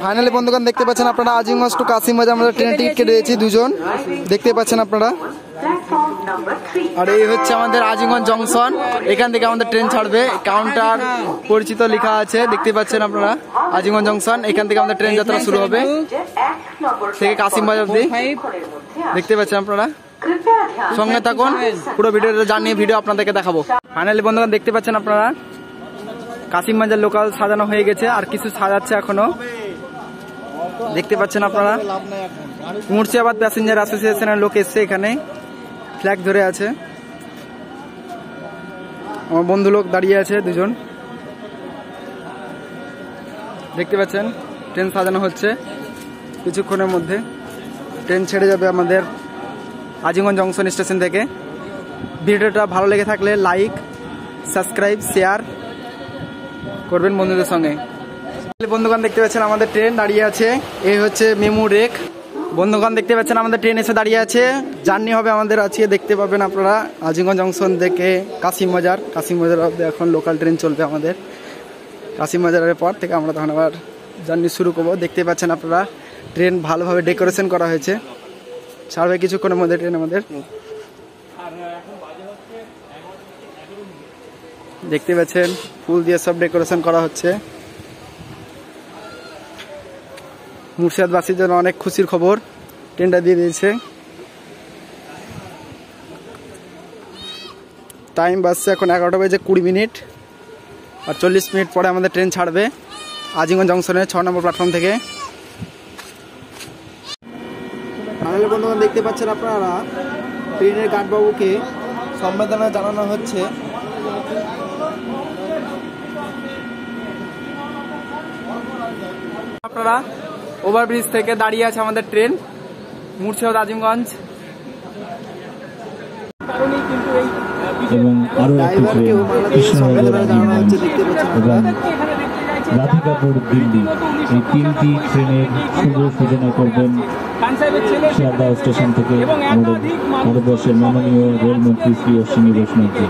Finally বন্ধুগণ দেখতে পাচ্ছেন আপনারা আজিমগঞ্জ টু কাশিমবাজার আমরা ট্রেনের টিকিট কেটে দিয়েছি দুজন, দেখতে পাচ্ছেন আপনারা। আর এই হচ্ছে আমাদের আজিমগঞ্জ জংশন, এখান থেকে আমাদের ট্রেন ছাড়বে। কাউন্টার পরিচিত লেখা আছে, দেখতে পাচ্ছেন আপনারা। আজিমগঞ্জ জংশন, এখান থেকে আমাদের ট্রেন যাত্রা শুরু হবে থেকে কাশিমবাজার অবধি, দেখতে পাচ্ছেন আপনারা। সঙ্গে থাকুন, পুরো ভিডিওটা জানিয়ে ভিডিও আপনাদেরকে দেখাবো। ফাইনালি বন্ধুগণ দেখতে পাচ্ছেন আপনারা কাশিমবাজার লোকাল সাজানো হয়ে গেছে, আর কিছু সাজাচ্ছে এখনো, দেখতে পাচ্ছেন আপনারা। মুর্শিদাবাদ প্যাসেঞ্জার অ্যাসোসিয়েশনের লোক এসছে, এখানে ফ্ল্যাগ ধরে আছে। আমার বন্ধু লোক দাঁড়িয়ে আছে দুজন, দেখতে পাচ্ছেন। ট্রেন সাজানো হচ্ছে, কিছুক্ষণের মধ্যে ট্রেন ছেড়ে যাবে আমাদের আজিমগঞ্জ জংশন স্টেশন থেকে। ভিডিওটা ভালো লেগে থাকলে লাইক, সাবস্ক্রাইব, শেয়ার করবেন বন্ধুদের সঙ্গে। বন্ধুগণ দেখতে পাচ্ছেন আমাদের ট্রেন দাঁড়িয়ে আছে, এই হচ্ছে মেমু রেক। বন্ধুগণ দেখতে পাচ্ছেন আমাদের ট্রেন এসে দাঁড়িয়ে আছে। জার্নি হবে আমাদের আজকে, দেখতে পাবেন আপনারা আজিমগঞ্জ জংশন থেকে কাশিমবাজার অবধি এখন লোকাল ট্রেন চলবে আমাদের। কাশিমবাজারের পর থেকে আমরা তখন আবার জার্নি শুরু করবো। দেখতে পাচ্ছেন আপনারা ট্রেন ভালোভাবে ডেকোরেশন করা হয়েছে, ছাড়বে কিছুক্ষণের মধ্যে ট্রেন আমাদের। দেখতে পাচ্ছেন ফুল দিয়ে সব ডেকোরেশন করা হচ্ছে। মুর্শিদাবাদবাসীর জন্য অনেক খুশির খবর, ট্রেনটা দিয়ে দিয়েছে। টাইম বাজছে এখন 11:20 আর 40 মিনিট পরে আমাদের ট্রেন ছাড়বে আজিমগঞ্জ জংশনের 6 নম্বর প্ল্যাটফর্ম থেকে। ফাইনালি বন্ধুগণ দেখতে পাচ্ছেন আপনারা ট্রেনের গার্ডবাবুকে সম্বেদনা জানানো হচ্ছে। আপনারা ওভারব্রিজ থেকে দাঁড়িয়ে আছে আমাদের ট্রেন মুর্শিদাবাদ আজিমগঞ্জ। এবং আরো একটি ট্রেন কৃষ্ণনগর আজিমগঞ্জ এবং রাধিকাপুর দিল্লি, এই তিনটি ট্রেনের শুভ সূচনা করবেন শিয়ালদহ স্টেশন থেকে আমাদের ভারতবর্ষের মাননীয় রেলমন্ত্রী শ্রী অশ্বিনী বৈষ্ণবজি।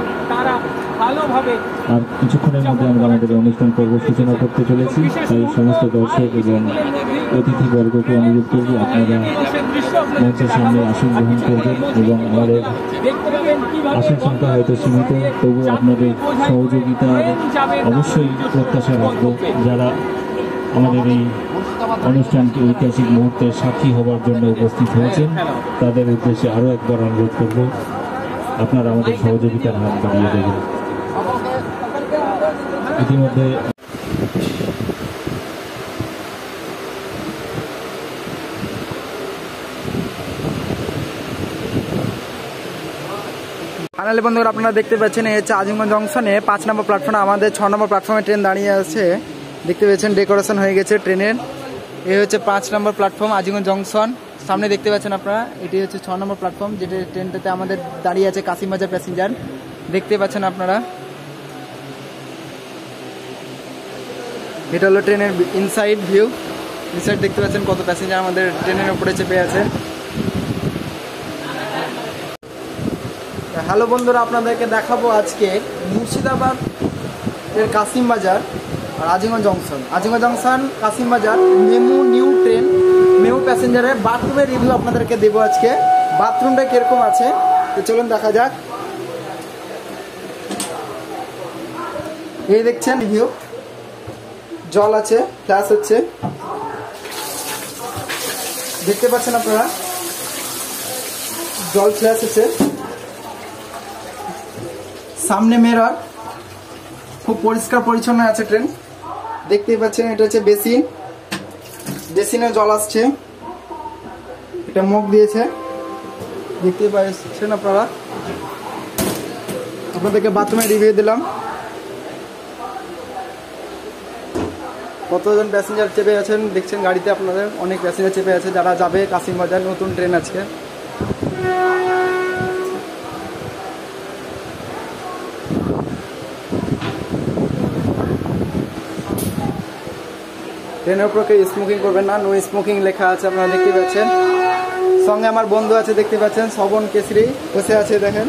আর কিছুক্ষণের মধ্যে আমরা আমাদের অনুষ্ঠান পর্ব সূচনা করতে চলেছি, তাই সমস্ত দর্শক এবং অতিথিবর্গকে অনুরোধ করব আপনারা মঞ্চের সামনে আসন গ্রহণ করবেন এবং আমাদের আসন সংখ্যা হয়তো সীমিত, তবু আপনাদের সহযোগিতার অবশ্যই প্রত্যাশা রাখবো। যারা আমাদের এই অনুষ্ঠানকে ঐতিহাসিক মুহূর্তের সাক্ষী হবার জন্য উপস্থিত হয়েছেন তাদের উদ্দেশ্যে আরও একবার অনুরোধ করব আপনারা আমাদের সহযোগিতার হাত বাড়িয়ে দেবেন। ইতিমধ্যে ফাইনালি বন্ধুরা আপনারা দেখতে পাচ্ছেন এই হচ্ছে আজিমগঞ্জ জংশনে 5 নম্বর প্ল্যাটফর্মে আমাদের 6 নম্বর প্ল্যাটফর্মে ট্রেন দাঁড়িয়ে আছে। দেখতে পাচ্ছেন ডেকোরেশন হয়ে গেছে ট্রেনের। এই হচ্ছে 5 নম্বর প্ল্যাটফর্ম আজিমগঞ্জ জংশন, সামনে দেখতে পাচ্ছেন আপনারা। এটি হচ্ছে 6 নম্বর প্ল্যাটফর্ম, যেটা ট্রেনটাতে আমাদের দাঁড়িয়ে আছে কাশিমবাজার প্যাসেঞ্জার, দেখতে পাচ্ছেন আপনারা। এটা হলো ট্রেনের ইনসাইড ভিউ। ইনসাইড দেখতে পাচ্ছেন কত প্যাসেঞ্জার আমাদের ট্রেনের উপরে চেপে আছে। হ্যালো বন্ধুরা, আপনাদেরকে দেখাবো আজকে মুর্শিদাবাদ এর কাশিমবাজার আর Azimganj junction Kashimbazar MEMU new train MEMU প্যাসেঞ্জারের বাথরুমের রিভিউ আপনাদেরকে দেবো আজকে। বাথরুমটা কিরকম আছে তো চলুন দেখা যাক। এই দেখছেন রিভিউ, জল আছে, ফ্ল্যাশ হচ্ছে, দেখতে পাচ্ছেন আপনারা জল ফ্ল্যাশ হচ্ছে। সামনে মিরর, খুব পরিষ্কার পরিচ্ছন্ন আছে ট্রেন, দেখতেই পাচ্ছেন। এটা হচ্ছে বেসিন, বেসিনে জল আসছে, এটা মুখ দিয়েছে, দেখতেই পাচ্ছেন আপনারা। আপনাদেরকে বাথরুমে রিভিউ দিলাম। কতজন প্যাসেঞ্জার চেপে আছেন দেখছেন গাড়িতে, আপনাদের অনেক প্যাসেঞ্জার চেপে আছে যারা যাবে কাশিমবাজার, নতুন ট্রেন আজকে। ট্রেনের উপর কেউ স্মোকিং করবেন না, নো স্মোকিং লেখা আছে আপনারা দেখতে পাচ্ছেন। সঙ্গে আমার বন্ধু আছে দেখতে পাচ্ছেন, শ্রবণ কেশরী বসে আছে দেখেন।